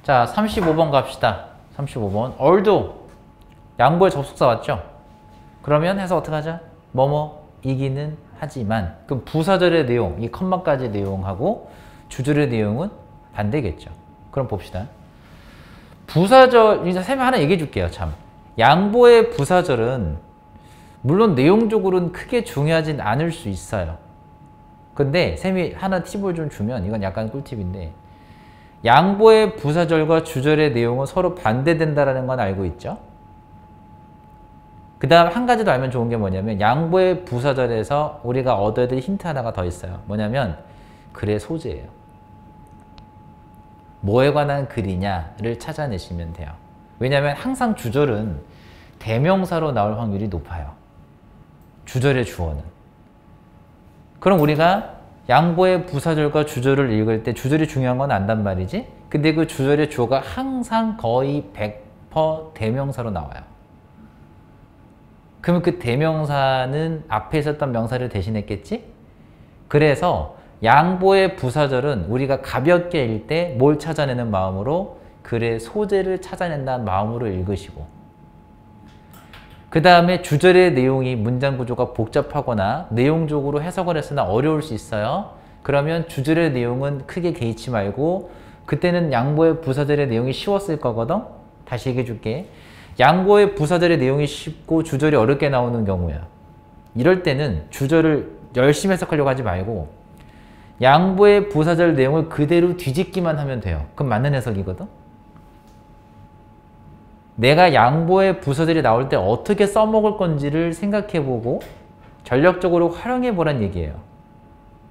자, 35번 갑시다. 35번. although. 양보의 접속사 왔죠? 그러면 해서 어떻게 하자? 뭐뭐이기는 하지만. 그럼 부사절의 내용, 이 컴마까지 내용하고 주절의 내용은 반대겠죠. 그럼 봅시다. 부사절, 이제 쌤이 하나 얘기해 줄게요, 참. 양보의 부사절은 물론 내용적으로는 크게 중요하진 않을 수 있어요. 근데 쌤이 하나 팁을 좀 주면 이건 약간 꿀팁인데 양보의 부사절과 주절의 내용은 서로 반대된다는 건 알고 있죠? 그 다음 한 가지 더 알면 좋은 게 뭐냐면 양보의 부사절에서 우리가 얻어야 될 힌트 하나가 더 있어요. 뭐냐면 글의 소재예요. 뭐에 관한 글이냐를 찾아내시면 돼요. 왜냐하면 항상 주절은 대명사로 나올 확률이 높아요. 주절의 주어는. 그럼 우리가 양보의 부사절과 주절을 읽을 때 주절이 중요한 건 안단 말이지? 근데 그 주절의 주어가 항상 거의 100% 대명사로 나와요. 그러면 그 대명사는 앞에 있었던 명사를 대신했겠지? 그래서 양보의 부사절은 우리가 가볍게 읽을 때 뭘 찾아내는 마음으로 글의 소재를 찾아낸다는 마음으로 읽으시고 그 다음에 주절의 내용이 문장 구조가 복잡하거나 내용적으로 해석을 했으나 어려울 수 있어요. 그러면 주절의 내용은 크게 개의치 말고 그때는 양보의 부사절의 내용이 쉬웠을 거거든. 다시 얘기해 줄게. 양보의 부사절의 내용이 쉽고 주절이 어렵게 나오는 경우야. 이럴 때는 주절을 열심히 해석하려고 하지 말고 양보의 부사절 내용을 그대로 뒤집기만 하면 돼요. 그럼 맞는 해석이거든. 내가 양보의 부사절이 나올 때 어떻게 써먹을 건지를 생각해보고 전략적으로 활용해보란 얘기예요.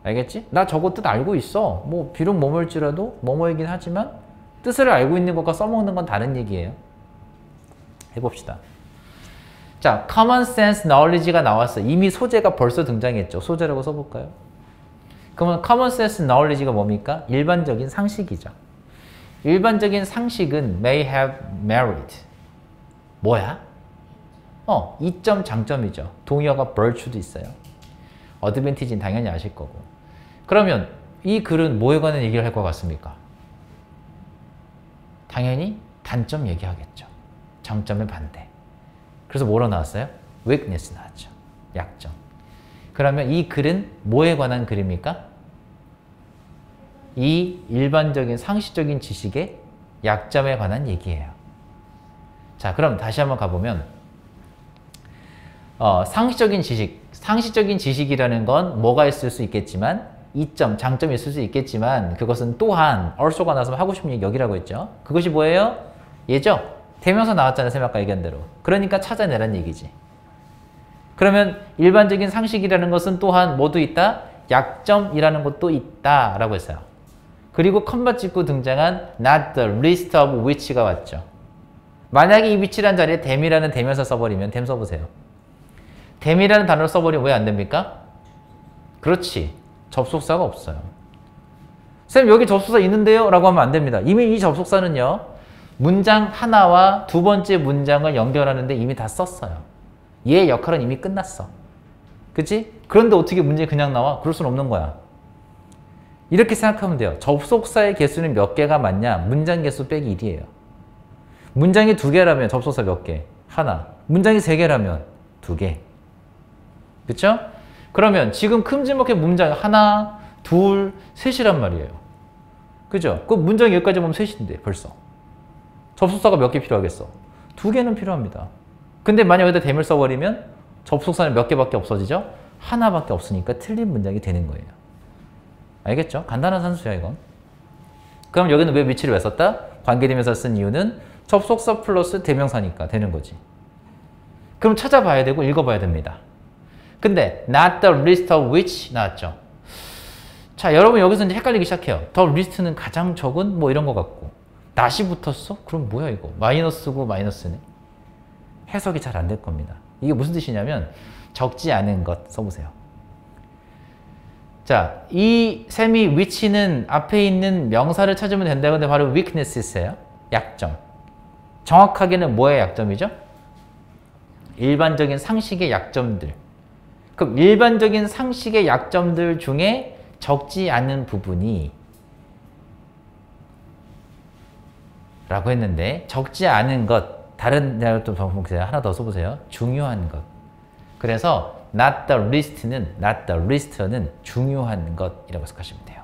알겠지? 나 저거 뜻 알고 있어. 뭐 비록 뭐뭐일지라도 뭐뭐이긴 하지만 뜻을 알고 있는 것과 써먹는 건 다른 얘기예요. 해봅시다. 자, common sense knowledge가 나왔어. 이미 소재가 벌써 등장했죠. 소재라고 써볼까요? 그러면 common sense knowledge가 뭡니까? 일반적인 상식이죠. 일반적인 상식은 may have merit. 뭐야? 이점 장점이죠. 동의어가 virtue도 있어요. advantage는 당연히 아실 거고. 그러면 이 글은 뭐에 관한 얘기를 할 것 같습니까? 당연히 단점 얘기하겠죠. 장점의 반대. 그래서 뭐로 나왔어요? weakness 나왔죠. 약점. 그러면 이 글은 뭐에 관한 글입니까? 이 일반적인 상식적인 지식의 약점에 관한 얘기예요. 자, 그럼 다시 한번 가보면 상식적인 지식이라는 건 뭐가 있을 수 있겠지만 이점, 장점이 있을 수 있겠지만 그것은 또한 also가 나서면 하고 싶은 얘기 여기라고 했죠. 그것이 뭐예요? 얘죠? 대명사 나왔잖아요. 쌤 아까 얘기한 대로. 그러니까 찾아내란 얘기지. 그러면 일반적인 상식이라는 것은 또한 뭐도 있다? 약점이라는 것도 있다 라고 했어요. 그리고 컴마 찍고 등장한 not the least of which가 왔죠. 만약에 이 which라는 자리에 tham이라는 대명사 써버리면 tham 써보세요. tham이라는 단어를 써버리면 왜 안 됩니까? 그렇지. 접속사가 없어요. 쌤 여기 접속사 있는데요? 라고 하면 안 됩니다. 이미 이 접속사는요. 문장 하나와 두 번째 문장을 연결하는데 이미 다 썼어요. 얘의 역할은 이미 끝났어. 그치? 그런데 어떻게 문제 그냥 나와? 그럴 수는 없는 거야. 이렇게 생각하면 돼요. 접속사의 개수는 몇 개가 맞냐? 문장 개수 빼기 1이에요. 문장이 2개라면 접속사 몇 개? 하나. 문장이 3개라면 2개. 그쵸? 그러면 지금 큼지막한 문장 하나, 둘, 셋이란 말이에요. 그죠? 그 문장 여기까지 보면 셋인데 벌써. 접속사가 몇 개 필요하겠어? 2개는 필요합니다. 근데 만약 여기다 tham을 써버리면 접속사는 몇 개밖에 없어지죠? 하나밖에 없으니까 틀린 문장이 되는 거예요. 알겠죠? 간단한 산수야 이건. 그럼 여기는 왜 which를 왜 썼다? 관계대명사 쓴 이유는 접속사 플러스 대명사니까 되는 거지. 그럼 찾아봐야 되고 읽어봐야 됩니다. 근데 not the least of which 나왔죠. 자, 여러분 여기서 이제 헷갈리기 시작해요. the least는 가장 적은 뭐 이런 거 같고 not이 붙었어? 그럼 뭐야 이거? 마이너스고 마이너스네. 해석이 잘 안 될 겁니다. 이게 무슨 뜻이냐면 적지 않은 것 써보세요. 자, 이 셈이 which는 앞에 있는 명사를 찾으면 된다고 하는데 바로 weakness예요. 약점. 정확하게는 뭐의 약점이죠? 일반적인 상식의 약점들. 그럼 일반적인 상식의 약점들 중에 적지 않은 부분이 라고 했는데 적지 않은 것, 다른 대로 또 보세요. 하나 더 써보세요. 중요한 것. 그래서 not the least는 중요한 것이라고 생각하시면 돼요.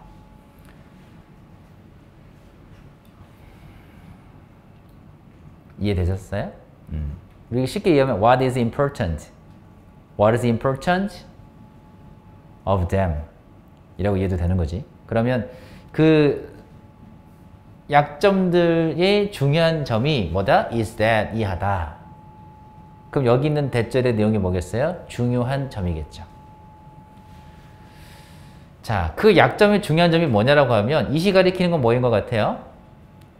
이해되셨어요? 우리 쉽게 얘기하면 what is important? What is important of them? 이라고 이해도 되는 거지. 그러면 그 약점들의 중요한 점이 뭐다? is that 이하다. 그럼 여기 있는 대절의 내용이 뭐겠어요? 중요한 점이겠죠. 자, 그 약점의 중요한 점이 뭐냐라고 하면 이시 가리키는 건 뭐인 것 같아요?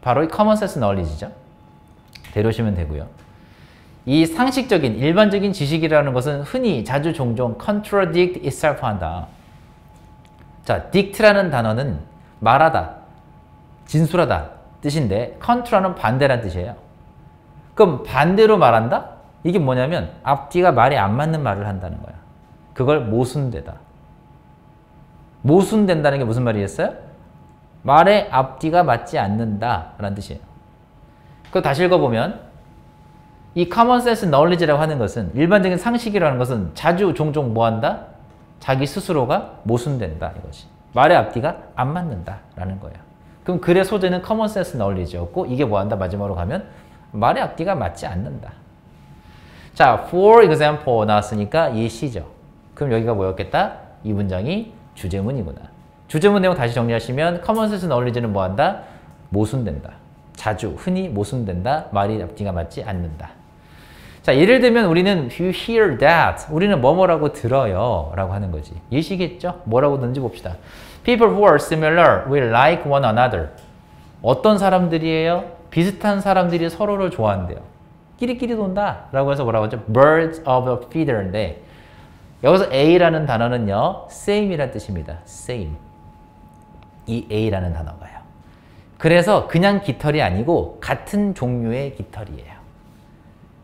바로 이 common sense knowledge죠. 데려오시면 되고요. 이 상식적인 일반적인 지식이라는 것은 흔히 자주 종종 contradict itself 한다. 자, dict라는 단어는 말하다, 진술하다 뜻인데 contra는 반대란 뜻이에요. 그럼 반대로 말한다? 이게 뭐냐면 앞뒤가 말이 안 맞는 말을 한다는 거야. 그걸 모순되다. 모순된다는 게 무슨 말이겠어요? 말의 앞뒤가 맞지 않는다 라는 뜻이에요. 그거 다시 읽어보면 이 common sense knowledge라고 하는 것은 일반적인 상식이라는 것은 자주 종종 뭐한다? 자기 스스로가 모순된다 이것이. 말의 앞뒤가 안 맞는다 라는 거예요. 그럼 글의 소재는 common sense knowledge였고 이게 뭐한다? 마지막으로 가면 말의 앞뒤가 맞지 않는다. 자, for example 나왔으니까 예시죠. 그럼 여기가 뭐였겠다? 이 문장이 주제문이구나. 주제문 내용 다시 정리하시면 common sense knowledge는 뭐한다? 모순된다. 자주, 흔히 모순된다. 말이 앞뒤가 맞지 않는다. 자, 예를 들면 우리는 you hear that. 우리는 뭐뭐라고 들어요. 라고 하는 거지. 예시겠죠? 뭐라고 든지 봅시다. People who are similar will like one another. 어떤 사람들이에요? 비슷한 사람들이 서로를 좋아한대요. 끼리끼리 논다. 라고 해서 뭐라고 하죠? Birds of a feather인데 여기서 A라는 단어는요. Same이라는 뜻입니다. Same. 이 A라는 단어가요. 그래서 그냥 깃털이 아니고 같은 종류의 깃털이에요.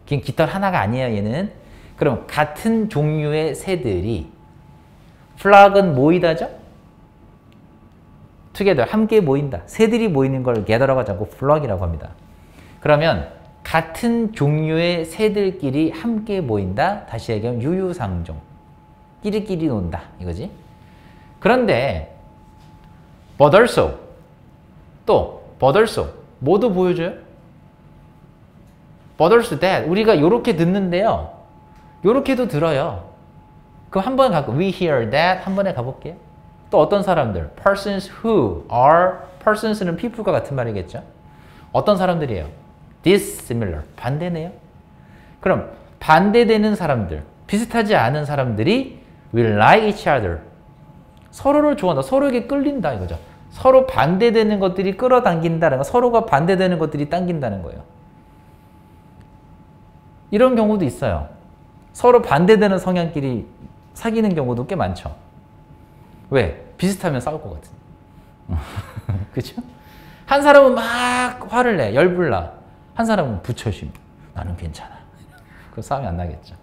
그냥 깃털 하나가 아니에요, 얘는. 그럼 같은 종류의 새들이 flock은 모이다죠? together, 함께 모인다. 새들이 모이는 걸 gather라고 하지 않고 flock이라고 합니다. 그러면 같은 종류의 새들끼리 함께 모인다. 다시 얘기하면 유유상종. 끼리끼리 논다. 이거지. 그런데 but also but also 뭐도 보여줘요? but also that 우리가 요렇게 듣는데요. 요렇게도 들어요. 그럼 한 번 가고 we hear that 한 번에 가볼게요. 또 어떤 사람들 persons who are persons는 people과 같은 말이겠죠. 어떤 사람들이에요? dissimilar 반대네요. 그럼 반대되는 사람들 비슷하지 않은 사람들이 will like each other 서로를 좋아한다. 서로에게 끌린다 이거죠. 서로 반대되는 것들이 끌어당긴다는 거 서로가 반대되는 것들이 당긴다는 거예요. 이런 경우도 있어요. 서로 반대되는 성향끼리 사귀는 경우도 꽤 많죠. 왜? 비슷하면 싸울 것 같은. 그렇죠? 한 사람은 막 화를 내, 열불나. 한 사람은 부처심. 나는 괜찮아. 그 싸움이 안 나겠죠.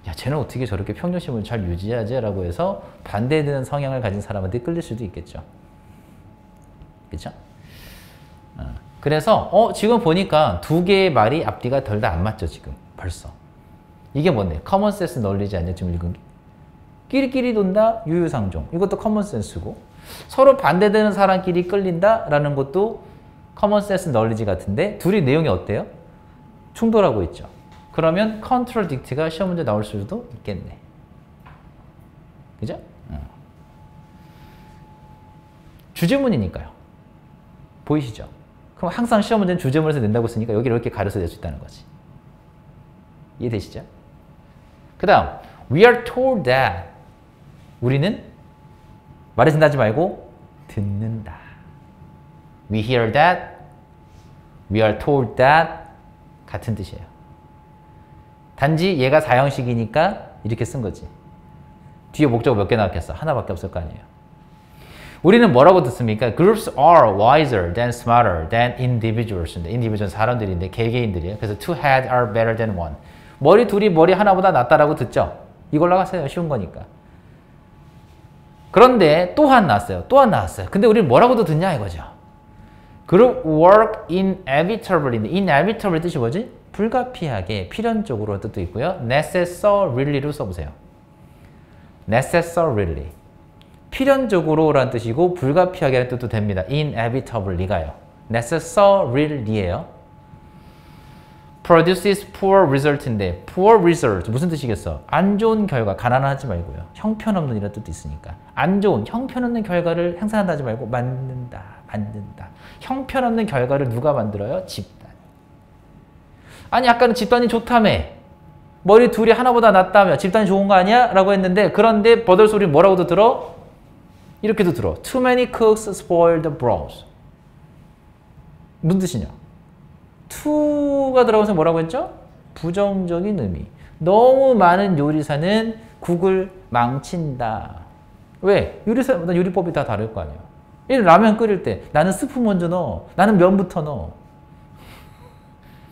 야, 쟤는 어떻게 저렇게 평정심을 잘 유지하지? 라고 해서 반대되는 성향을 가진 사람한테 끌릴 수도 있겠죠. 그렇죠? 그래서 지금 보니까 두 개의 말이 앞뒤가 덜 다 안 맞죠, 지금. 벌써. 이게 뭔데? common sense knowledge 아니야, 지금 읽은 게? 끼리끼리 돈다, 유유상종. 이것도 common sense고. 서로 반대되는 사람끼리 끌린다라는 것도 common sense knowledge 같은데 둘이 내용이 어때요? 충돌하고 있죠. 그러면 contradict가 시험 문제 나올 수도 있겠네. 그죠? 주제문이니까요. 보이시죠? 그럼 항상 시험 문제는 주제문에서 낸다고 했으니까 여기를 이렇게 가려서 낼 수 있다는 거지. 이해되시죠? 그 다음 we are told that 우리는 말해준다 하지 말고 듣는다. We hear that, we are told that 같은 뜻이에요. 단지 얘가 사형식이니까 이렇게 쓴 거지. 뒤에 목적어 몇 개 나왔겠어? 하나밖에 없을 거 아니에요. 우리는 뭐라고 듣습니까? Groups are wiser than smarter than individuals. individual은 사람들인데 개개인들이에요. 그래서 two heads are better than one. 머리 둘이 머리 하나보다 낫다라고 듣죠. 이걸로 하세요. 쉬운 거니까. 그런데 또한 나왔어요. 또한 나왔어요. 근데 우리는 뭐라고도 듣냐 이거죠. 그룹 work inevitably인데 inevitably 뜻이 뭐지? 불가피하게, 필연적으로 뜻도 있고요. necessarily 써보세요. necessarily. 필연적으로라는 뜻이고 불가피하게라는 뜻도 됩니다. inevitably가요. necessary예요. produces poor result인데 poor result 무슨 뜻이겠어? 안 좋은 결과, 가난하지 말고요. 형편없는 이런 뜻도 있으니까. 안 좋은, 형편없는 결과를 행사한다 하지 말고 만든다. 형편없는 결과를 누가 만들어요? 집단. 아니 아까는 집단이 좋다며. 머리 둘이 하나보다 낫다며. 집단이 좋은 거 아니야? 라고 했는데 그런데 버들 소리 뭐라고도 들어? 이렇게도 들어. Too many cooks spoil the broth. 무슨 뜻이냐? to가 들어가서 뭐라고 했죠? 부정적인 의미. 너무 많은 요리사는 국을 망친다. 왜? 요리사마다 요리법이 다 다를 거 아니에요. 라면 끓일 때 나는 스프 먼저 넣어. 나는 면부터 넣어.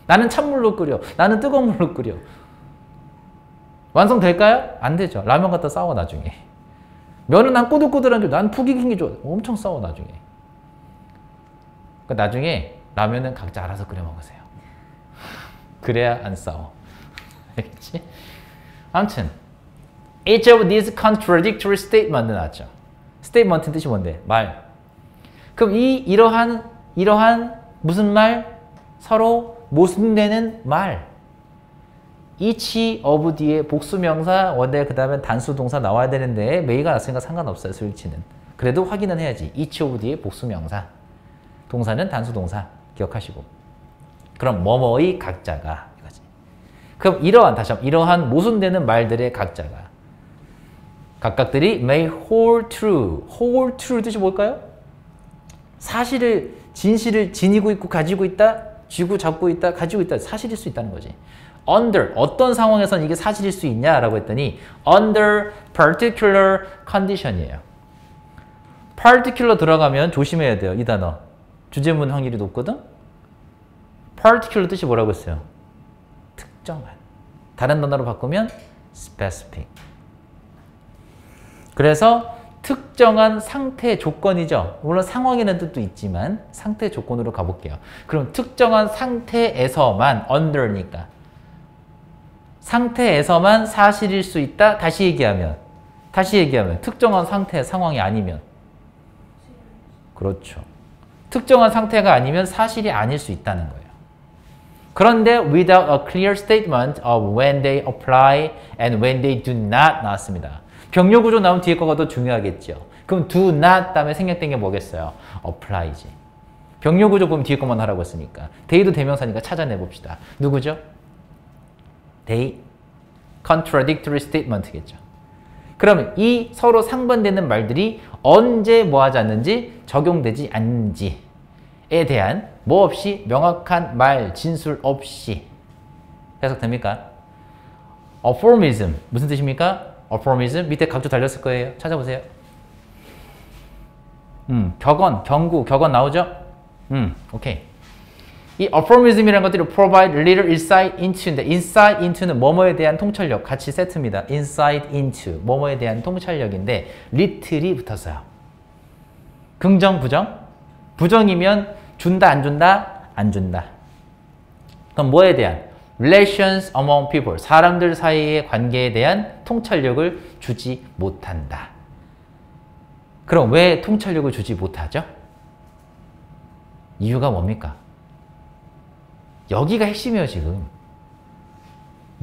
나는 찬물로 끓여. 나는 뜨거운 물로 끓여. 완성될까요? 안 되죠. 라면 갖다 싸워 나중에. 면은 난 꼬들꼬들한 게 난 푹 익힌 게 좋아. 엄청 싸워 나중에. 그러니까 나중에 라면은 각자 알아서 끓여 먹으세요. 그래야 안 싸워. 알겠지? 아무튼 each of these contradictory statement는 나왔죠. statement는 뜻이 뭔데? 말. 그럼 이러한 무슨 말? 서로 모순되는 말. each of 뒤에 복수명사, 원래 그 다음에 단수동사 나와야 되는데 may가 났으니까 상관없어요. 스위치는. 그래도 확인은 해야지. each of 뒤에 복수명사. 동사는 단수동사. 기억하시고. 그럼 뭐뭐의 각자가 이거지. 그럼 다시 한번 이러한 모순되는 말들의 각자가 각각들이 may hold true. hold true 뜻이 뭘까요? 사실을, 진실을 지니고 있고 가지고 있다, 쥐고 잡고 있다, 가지고 있다, 사실일 수 있다는 거지. under, 어떤 상황에서는 이게 사실일 수 있냐라고 했더니 under particular condition이에요. particular 들어가면 조심해야 돼요. 이 단어. 주제문 확률이 높거든? particular 뜻이 뭐라고 했어요? 특정한. 다른 단어로 바꾸면 specific. 그래서 특정한 상태 조건이죠. 물론 상황이라는 뜻도 있지만 상태 조건으로 가볼게요. 그럼 특정한 상태에서만 under니까 상태에서만 사실일 수 있다. 다시 얘기하면 특정한 상태, 상황이 아니면 그렇죠. 특정한 상태가 아니면 사실이 아닐 수 있다는 거예요. 그런데 without a clear statement of when they apply and when they do not 나왔습니다. 병렬 구조 나온 뒤에 거가 더 중요하겠죠. 그럼 do not 다음에 생략된 게 뭐겠어요? apply지. 병렬 구조 보면 뒤에 것만 하라고 했으니까. they도 대명사니까 찾아내봅시다. 누구죠? they. contradictory statement겠죠. 그러면 이 서로 상반되는 말들이 언제 뭐 하지 않는지, 적용되지 않는지에 대한 뭐 없이 명확한 말, 진술 없이 해석됩니까? aphorism 무슨 뜻입니까? aphorism 밑에 각주 달렸을 거예요. 찾아보세요. 격언, 경구, 격언 나오죠? 오케이. 이 aphorism이라는 것들이 provide little insight into인데 insight into는 뭐뭐에 대한 통찰력 같이 세트입니다. insight into 뭐뭐에 대한 통찰력인데 little이 붙었어요. 긍정, 부정? 부정이면 준다, 안 준다? 안 준다. 그럼 뭐에 대한? relations among people 사람들 사이의 관계에 대한 통찰력을 주지 못한다. 그럼 왜 통찰력을 주지 못하죠? 이유가 뭡니까? 여기가 핵심이에요, 지금.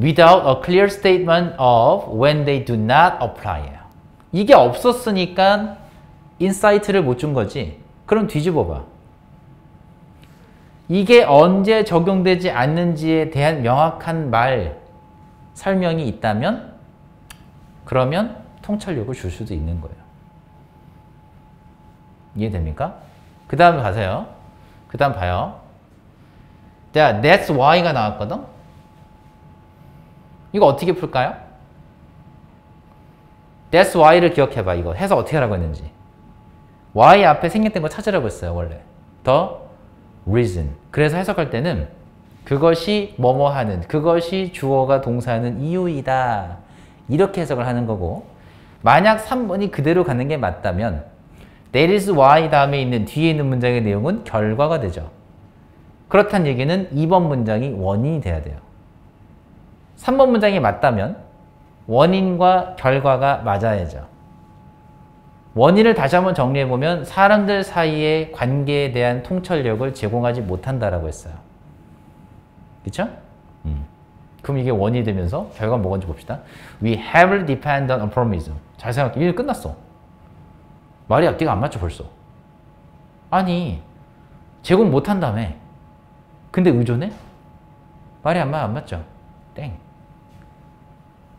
Without a clear statement of when they do not apply. 이게 없었으니까 인사이트를 못 준 거지. 그럼 뒤집어봐. 이게 언제 적용되지 않는지에 대한 명확한 말, 설명이 있다면 그러면 통찰력을 줄 수도 있는 거예요. 이해됩니까? 그 다음 가세요. 그 다음 봐요. 자, that's why가 나왔거든? 이거 어떻게 풀까요? that's why를 기억해봐. 이거 해석 어떻게 하라고 했는지. why 앞에 생략된 거 찾으라고 했어요. 원래. the reason. 그래서 해석할 때는 그것이 뭐뭐 하는, 그것이 주어가 동사하는 이유이다. 이렇게 해석을 하는 거고 만약 3번이 그대로 가는 게 맞다면 That is why 다음에 있는 뒤에 있는 문장의 내용은 결과가 되죠. 그렇다는 얘기는 2번 문장이 원인이 돼야 돼요. 3번 문장이 맞다면 원인과 결과가 맞아야죠. 원인을 다시 한번 정리해보면 사람들 사이의 관계에 대한 통찰력을 제공하지 못한다라고 했어요. 그쵸? 그럼 이게 원인이 되면서 결과가 뭐건지 봅시다. We heavily depend on optimism. 잘 생각해. 일 끝났어. 말이 앞뒤가 안 맞죠 벌써. 아니 제공 못한다며. 근데 의존해? 말이 안 맞죠? 땡.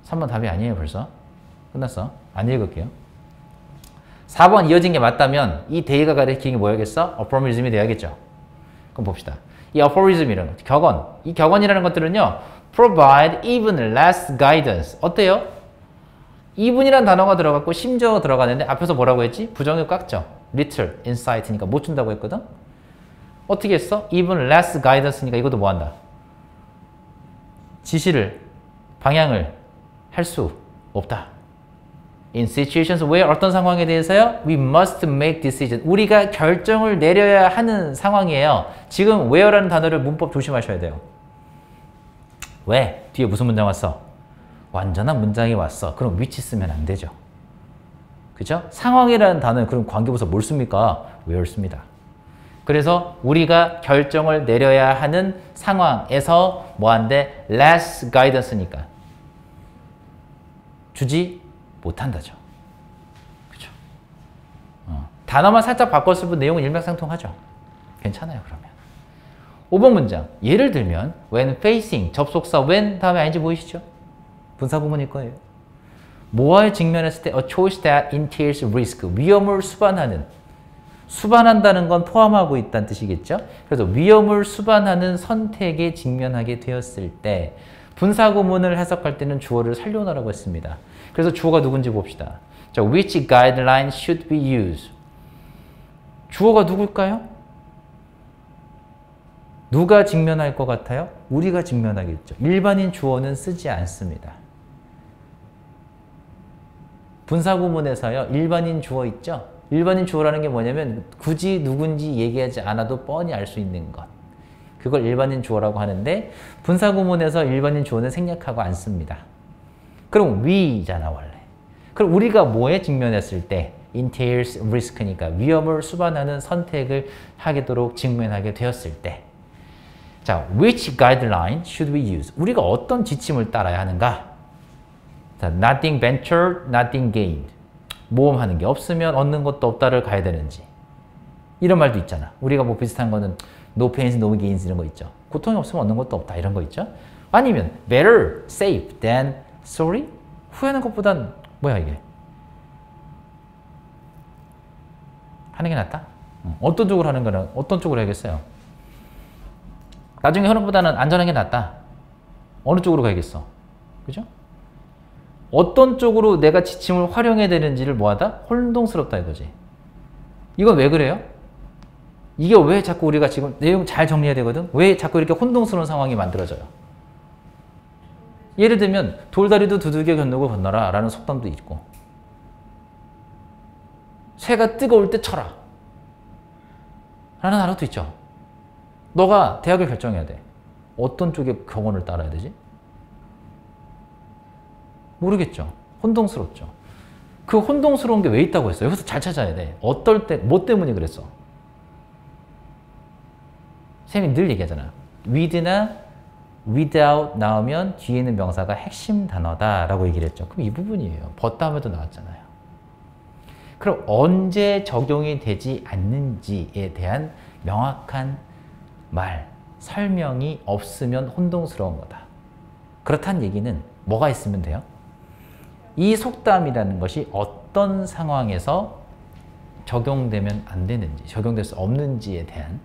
3번 답이 아니에요 벌써. 끝났어. 안 읽을게요. 4번 이어진 게 맞다면 이 대의가 가리키는 게 뭐야겠어? 어포리즘이 돼야겠죠. 그럼 봅시다. 이 어포리즘이라는 것, 격언. 이 격언이라는 것들은요. provide even less guidance. 어때요? even이라는 단어가 들어갔고 심지어 들어가는데 앞에서 뭐라고 했지? 부정을 깎죠. little insight니까 못 준다고 했거든. 어떻게 했어? even less guidance니까 이것도 뭐 한다? 지시를, 방향을 할 수 없다. In situations where 어떤 상황에 대해서요? We must make decision. 우리가 결정을 내려야 하는 상황이에요. 지금 where라는 단어를 문법 조심하셔야 돼요. 왜? 뒤에 무슨 문장 왔어? 완전한 문장이 왔어. 그럼 which 쓰면 안 되죠. 그죠? 상황이라는 단어는 그럼 관계부사 뭘 씁니까? where 씁니다. 그래서 우리가 결정을 내려야 하는 상황에서 뭐한데? less guidance니까 주지 못한다죠. 그죠? 단어만 살짝 바꿨을 뿐 내용은 일맥상통하죠. 괜찮아요, 그러면. 5번 문장. 예를 들면 when facing 접속사 when 다음에 ing 보이시죠? 분사구문일 거예요. 뭐와에 직면했을 때 a choice that entails risk. 위험을 수반하는. 수반한다는 건 포함하고 있다는 뜻이겠죠? 그래서 위험을 수반하는 선택에 직면하게 되었을 때 분사구문을 해석할 때는 주어를 살려놓으라고 했습니다. 그래서 주어가 누군지 봅시다. 자, which guideline should be used? 주어가 누굴까요? 누가 직면할 것 같아요? 우리가 직면하겠죠. 일반인 주어는 쓰지 않습니다. 분사구문에서요. 일반인 주어 있죠? 일반인 주어라는 게 뭐냐면 굳이 누군지 얘기하지 않아도 뻔히 알 수 있는 것. 그걸 일반인 주어라고 하는데 분사구문에서 일반인 주어는 생략하고 않습니다. 그럼 we잖아 원래. 그럼 우리가 뭐에 직면했을 때 entails risk니까 위험을 수반하는 선택을 하도록 직면하게 되었을 때 자, which guideline should we use? 우리가 어떤 지침을 따라야 하는가? 자, nothing ventured, nothing gained. 모험하는 게 없으면 얻는 것도 없다를 가야 되는지. 이런 말도 있잖아. 우리가 뭐 비슷한 거는 no pains, no gains 이런 거 있죠. 고통이 없으면 얻는 것도 없다 이런 거 있죠. 아니면 better safe than sorry? 후회하는 것보단 뭐야 이게? 하는 게 낫다? 어떤 쪽으로 하는 거는 어떤 쪽으로 해야겠어요? 나중에 하는 것보다는 안전한 게 낫다. 어느 쪽으로 가야겠어? 그죠? 어떤 쪽으로 내가 지침을 활용해야 되는지를 뭐하다? 혼동스럽다 이거지. 이건 왜 그래요? 이게 왜 자꾸 우리가 지금 내용 잘 정리해야 되거든? 왜 자꾸 이렇게 혼동스러운 상황이 만들어져요? 예를 들면 돌다리도 두들겨 건너고 건너라 라는 속담도 있고 새가 뜨거울 때 쳐라 라는 단어도 있죠. 너가 대학을 결정해야 돼. 어떤 쪽의 격언을 따라야 되지? 모르겠죠. 혼동스럽죠. 그 혼동스러운 게 왜 있다고 했어요? 여기서 잘 찾아야 돼. 어떨 때, 뭐 때문에 그랬어? 쌤이 늘 얘기하잖아. with나 without 나오면 뒤에 있는 명사가 핵심 단어다라고 얘기를 했죠. 그럼 이 부분이에요. but 다음에도 나왔잖아요. 그럼 언제 적용이 되지 않는지에 대한 명확한 말, 설명이 없으면 혼동스러운 거다. 그렇다는 얘기는 뭐가 있으면 돼요? 이 속담이라는 것이 어떤 상황에서 적용되면 안 되는지, 적용될 수 없는지에 대한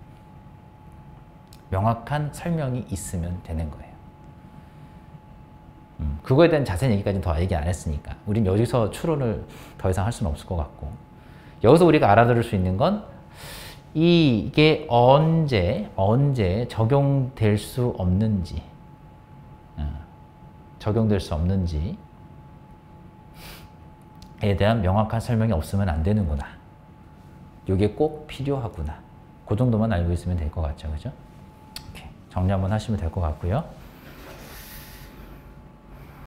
명확한 설명이 있으면 되는 거예요. 그거에 대한 자세한 얘기까지는 더 얘기 안 했으니까 우린 여기서 추론을 더 이상 할 수는 없을 것 같고 여기서 우리가 알아들을 수 있는 건 이게 언제 적용될 수 없는지 적용될 수 없는지에 대한 명확한 설명이 없으면 안 되는구나 이게 꼭 필요하구나. 그 정도만 알고 있으면 될 것 같죠. 그죠? 이렇게 정리 한번 하시면 될 것 같고요.